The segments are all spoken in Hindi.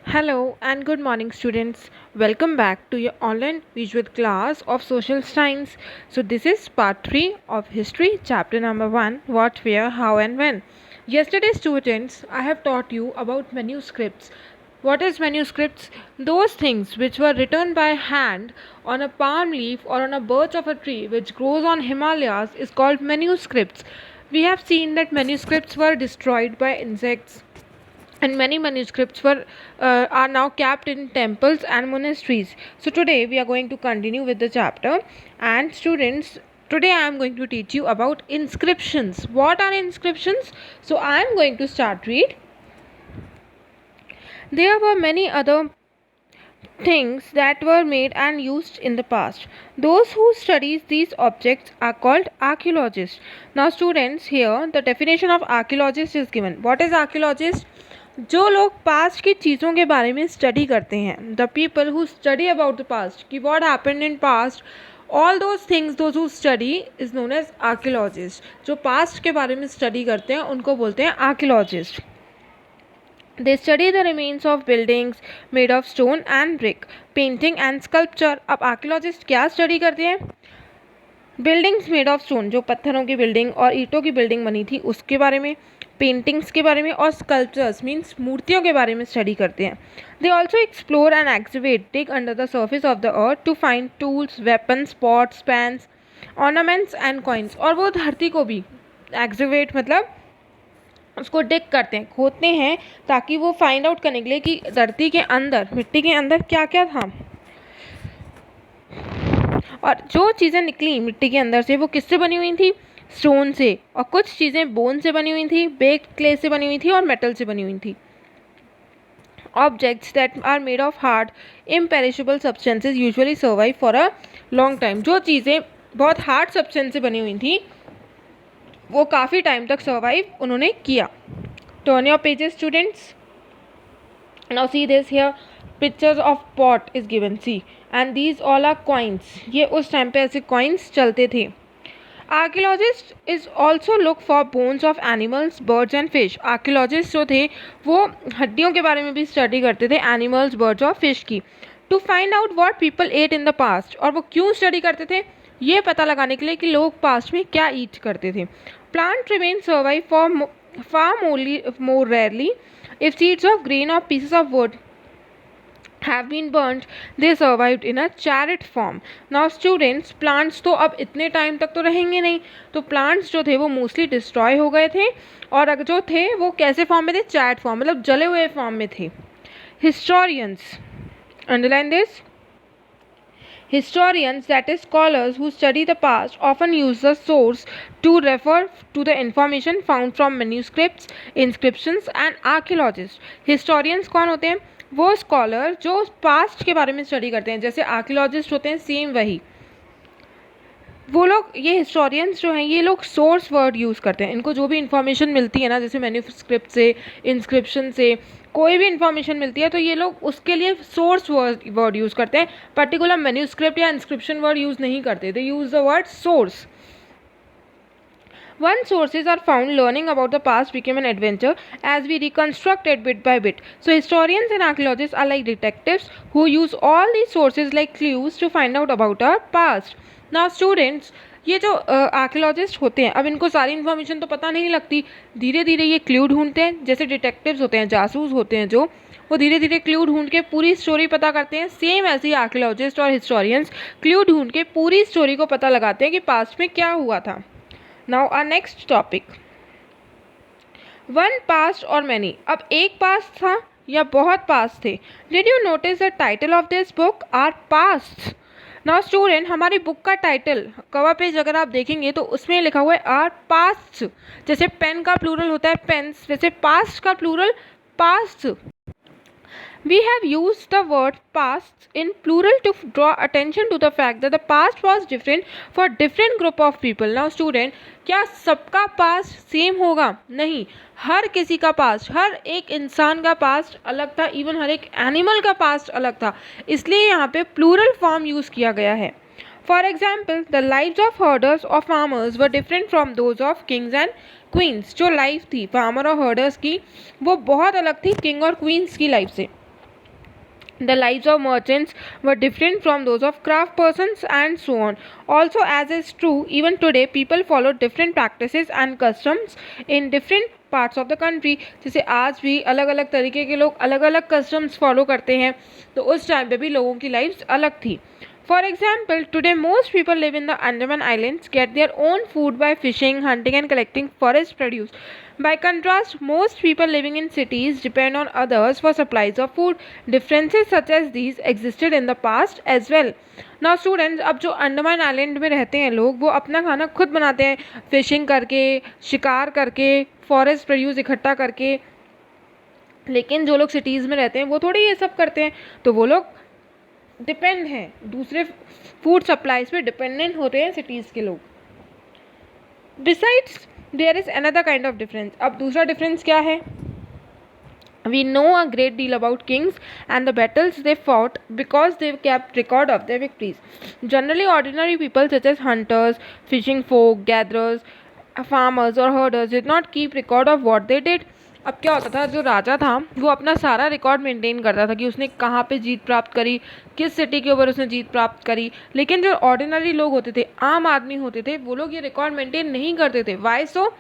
Hello and good morning, students. Welcome back to your online visual class of social science. So, this is part 3 of history, chapter number 1, what, where, how, and when. Yesterday, students, I have taught you about manuscripts. What is manuscripts? Those things which were written by hand on a palm leaf or on a birch of a tree which grows on Himalayas is called manuscripts. We have seen that manuscripts were destroyed by insects, and many manuscripts are now kept in temples and monasteries. So today we are going to continue with the chapter, and students, today I am going to teach you about inscriptions. What are inscriptions? So I am going to start read. There were many other things that were made and used in the past. Those who studies these objects are called archaeologists. Now students, here the definition of archaeologist is given. What is archaeologist? जो लोग पास्ट की चीज़ों के बारे में स्टडी करते हैं, the people who study about the past, कि what happened in past, all those things, those who study is known as archaeologist. जो पास्ट के बारे में स्टडी करते हैं उनको बोलते हैं archaeologist. They study the remains of buildings made of stone and brick, painting and sculpture. अब आर्कियोलॉजिस्ट क्या स्टडी करते हैं? बिल्डिंग्स मेड ऑफ स्टोन, जो पत्थरों की बिल्डिंग और ईंटों की बिल्डिंग बनी थी उसके बारे में, पेंटिंग्स के बारे में, और स्कल्पचर्स मीन्स मूर्तियों के बारे में स्टडी करते हैं. They also explore and excavate, dig under the surface of the earth to find tools, weapons, pots, pans, ornaments and coins. और वो धरती को भी एक्सिवेट मतलब उसको डिग करते हैं, खोदते हैं, ताकि वो फाइंड आउट करने के लिए कि धरती के अंदर, मिट्टी के अंदर क्या क्या था. और जो चीज़ें निकली मिट्टी के अंदर से वो किससे बनी हुई थी? स्टोन से. और कुछ चीज़ें बोन से बनी हुई थी, बेक्ड क्ले से बनी हुई थी और मेटल से बनी हुई थी. Objects that are made of hard imperishable substances usually survive for a long time. जो चीज़ें बहुत हार्ड सब्सटेंस से बनी हुई थी वो काफ़ी टाइम तक सर्वाइव उन्होंने किया. Turn your pages students. Now see this here, pictures of pot is given, see, and these all are coins. ये उस टाइम पे ऐसे कॉइन्स चलते थे. Archaeologist is also look for bones of animals, birds and fish. Archaeologist जो थे वो हड्डियों के बारे में भी स्टडी करते थे, एनिमल्स, बर्ड्स और फिश की, to find out what people ate in the past. और वो क्यों स्टडी करते थे? ये पता लगाने के लिए कि लोग पास्ट में क्या ईट करते थे. Plant remain survive for far more rarely. If seeds of grain or pieces of wood have been burnt, they survived in a charred form. Now students, plants तो अब इतने टाइम तक तो रहेंगे नहीं, तो plants जो थे वो मोस्टली डिस्ट्रॉय हो गए थे, और अगर जो थे वो कैसे फॉर्म में थे? चैट फॉर्म, मतलब जले हुए फॉर्म में थे. Historians, underline this. Historians, that is scholars who study the past, often use the source to refer to the information found from manuscripts, inscriptions and archaeologists. Historians कौन होते हैं? वो स्कॉलर जो पास्ट के बारे में स्टडी करते हैं, जैसे आर्कियोलॉजिस्ट होते हैं सेम वही. वो लोग, ये हिस्टोरियंस जो हैं, ये लोग सोर्स वर्ड यूज़ करते हैं. इनको जो भी इन्फॉर्मेशन मिलती है ना, जैसे मैन्युस्क्रिप्ट से, इंस्क्रिप्शन से, कोई भी इन्फॉर्मेशन मिलती है तो ये लोग उसके लिए सोर्स वर्ड यूज़ करते हैं. पर्टिकुलर मैन्युस्क्रिप्ट या इंस्क्रिप्शन वर्ड यूज़ नहीं करते, they use the word source. Once sources are found, learning about the past became an adventure as we reconstruct it bit by bit. So historians and archaeologists are like detectives who use all these sources like clues to find out about our past. Now students, ये जो आर्कियोलॉजिस्ट होते हैं, अब इनको सारी इन्फॉर्मेशन तो पता नहीं लगती, धीरे धीरे ये क्लू ढूंढते हैं. जैसे डिटेक्टिव्स होते हैं, जासूस होते हैं जो, वो धीरे धीरे क्लू ढूंढ के पूरी स्टोरी पता करते हैं. सेम ऐसे ही आर्कियोलॉजिस्ट और हिस्टोरियंस क्लू ढूंढ के पूरी स्टोरी को पता लगाते हैं कि पास्ट में क्या हुआ था. Now our next topic, one past or many. अब एक past था या बहुत past थे? Did you notice the title of this book? Our past. Now student, हमारी बुक का टाइटल कवर पेज अगर आप देखेंगे तो उसमें लिखा हुआ है आर पास्ट. जैसे पेन का प्लूरल होता है पेन्स, वैसे पास्ट का plural past. We have used the word past in plural to draw attention to the fact that the past was different for different group of people. Now student, क्या सबका past सेम होगा? नहीं, हर किसी का past, हर एक इंसान का past अलग था, इवन हर एक एनिमल का past अलग था, इसलिए यहाँ पे plural form यूज़ किया गया है. For example, the lives of herders or farmers were different from those of kings and queens. जो लाइफ थी farmer और herders की वो बहुत अलग थी king और queens की लाइफ से. The lives of merchants were different from those of craft persons and so on. Also, as is true, even today people follow different practices and customs in different parts of the country. जैसे आज भी अलग अलग तरीके के लोग अलग अलग कस्टम्स फॉलो करते हैं, तो उस टाइम पे भी लोगों की लाइफ्स अलग थी. For example, today most people live in the Andaman Islands, get their own food by fishing, hunting and collecting forest produce. By contrast, most people living in cities depend on others for supplies of food. Differences such as these existed in the past as well. Now students, अब जो अंडमान आइलैंड में रहते हैं लोग, वो अपना खाना खुद बनाते हैं, फिशिंग करके, शिकार करके, फॉरेस्ट प्रोड्यूस इकट्ठा करके. लेकिन जो लोग सिटीज़ में रहते हैं वो थोड़ी ये सब करते हैं, तो वो लोग डिपेंड हैं, दूसरे फूड सप्लाईज पे डिपेंडेंट होते हैं सिटीज़ के लोग. Besides there is another kind of difference. अब दूसरा डिफरेंस क्या है? We know a great deal about kings and the battles they fought because they kept record of their victories. Generally, ordinary people such as hunters, fishing folk, gatherers, farmers or herders did not keep record of what they did. अब क्या होता था, जो राजा था वो अपना सारा रिकॉर्ड मेंटेन करता था कि उसने कहाँ पे जीत प्राप्त करी, किस सिटी के ऊपर उसने जीत प्राप्त करी. लेकिन जो ऑर्डिनरी लोग होते थे, आम आदमी होते थे, वो लोग ये रिकॉर्ड मेंटेन नहीं करते थे. Why so?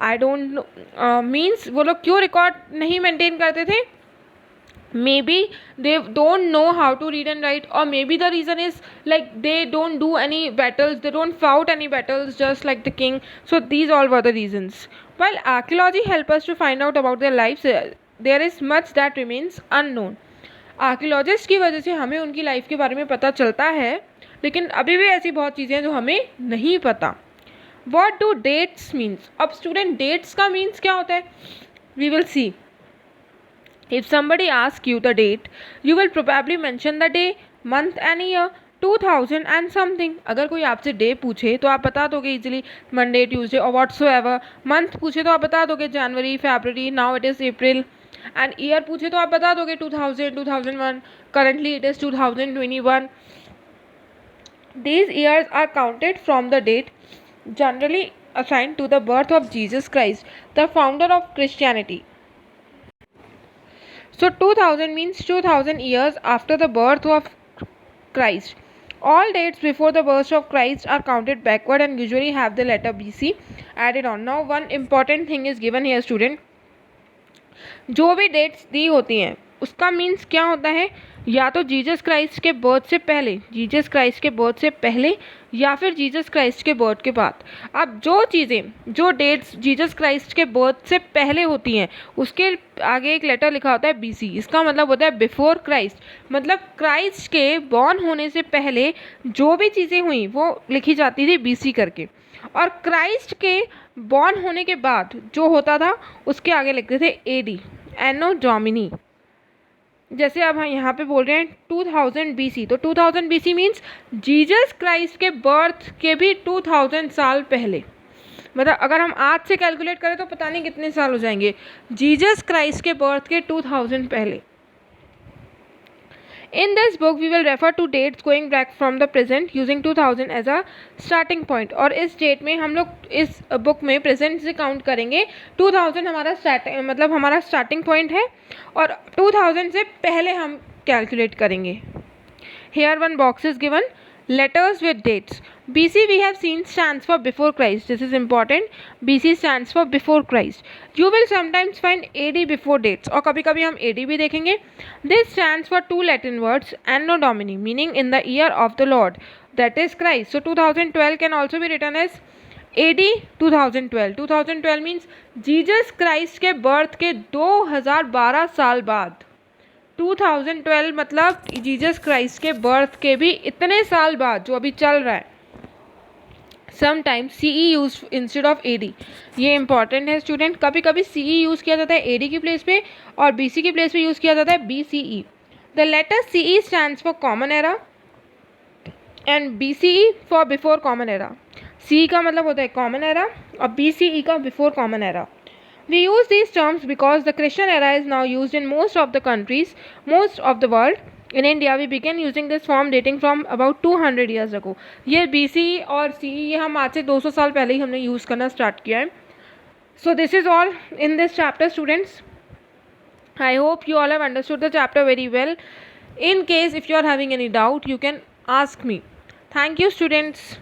I don't know. Means वो लोग क्यों रिकॉर्ड नहीं मेंटेन करते थे? Maybe they don't know how to read and write, और maybe the reason is like they don't do any battles, they don't fought any battles just like the king. So these all were the reasons. While archaeology helps us to find out about their lives, there is much that remains unknown. Archaeologist की वजह से हमें उनकी लाइफ के बारे में पता चलता है, लेकिन अभी भी ऐसी बहुत चीज़ें हैं जो हमें नहीं पता. What do dates means? अब स्टूडेंट डेट्स का मीन्स क्या होता है? We will see. If somebody asks you the date, you will probably mention the day, month and year. 2000 and something. अगर कोई आपसे डे पूछे तो आप बता दोगे इजीली, मंडे, ट्यूसडे और व्हाट्सोएवर. मंथ पूछे तो आप बता दोगे जनवरी, फरवरी, now it is April. And year पूछे तो आप बता दोगे 2000, 2001, currently it is 2021. These years are counted from the date generally assigned to the birth of Jesus Christ, the founder of Christianity. So 2000 means 2000 years after the birth of Christ. All dates before the birth of Christ are counted backward and usually have the letter BC added on. Now one important thing is given here student. जो भी डेट्स दी होती हैं उसका मीन्स क्या होता है? या तो जीसस क्राइस्ट के बर्थ से पहले, जीसस क्राइस्ट के बर्थ से पहले, या फिर जीसस क्राइस्ट के बर्थ के बाद. अब जो चीज़ें, जो डेट्स जीसस क्राइस्ट के बर्थ से पहले होती हैं उसके आगे एक लेटर लिखा होता है बीसी. इसका मतलब होता है बिफोर क्राइस्ट. मतलब क्राइस्ट के बॉर्न होने से पहले जो भी चीज़ें हुई वो लिखी जाती थी बीसी करके, और क्राइस्ट के बॉर्न होने के बाद जो होता था उसके आगे लिखते थे एडी, एनो डोमिनी. जैसे अब हम यहाँ पे बोल रहे हैं 2000 BC, तो 2000 BC मीन्स जीसस क्राइस्ट के बर्थ के भी 2000 साल पहले. मतलब अगर हम आज से कैलकुलेट करें तो पता नहीं कितने साल हो जाएंगे जीसस क्राइस्ट के बर्थ के 2000 पहले. In this book, we will refer to dates going back from the present using 2000 as a starting point. और इस डेट में हम लोग इस बुक में प्रेजेंट से काउंट करेंगे. 2000 हमारा मतलब हमारा स्टार्टिंग पॉइंट है, और 2000 से पहले हम कैलकुलेट करेंगे. Here one box is given. Letters with dates. BC we have seen stands for before Christ. This is important. BC stands for before Christ. You will sometimes find AD before dates, और कभी कभी हम AD भी देखेंगे. This stands for two Latin words, Anno Domini, meaning in the year of the Lord, that is Christ. So 2012 can also be written as AD 2012. 2012 means Jesus Christ के birth के 2012 साल बाद. 2012 मतलब जीसस क्राइस्ट के बर्थ के भी इतने साल बाद जो अभी चल रहा है. Sometimes CE use instead of AD. ये इंपॉर्टेंट है स्टूडेंट. कभी कभी CE यूज़ किया जाता है AD की प्लेस पे, और BC की प्लेस पे यूज़ किया जाता है BCE. The letter CE stands for common era and BCE for before common era. CE का मतलब होता है कॉमन एरा और BCE का before common era. We use these terms because the Christian era is now used in most of the countries, most of the world. In India, we began using this form dating from about 200 years ago. ये BCE और CE ये हम आज से 200 साल पहले ही हमने यूज़ करना स्टार्ट किया है. So this is all in this chapter, students. I hope you all have understood the chapter very well. In case if you are having any doubt, you can ask me. Thank you, students.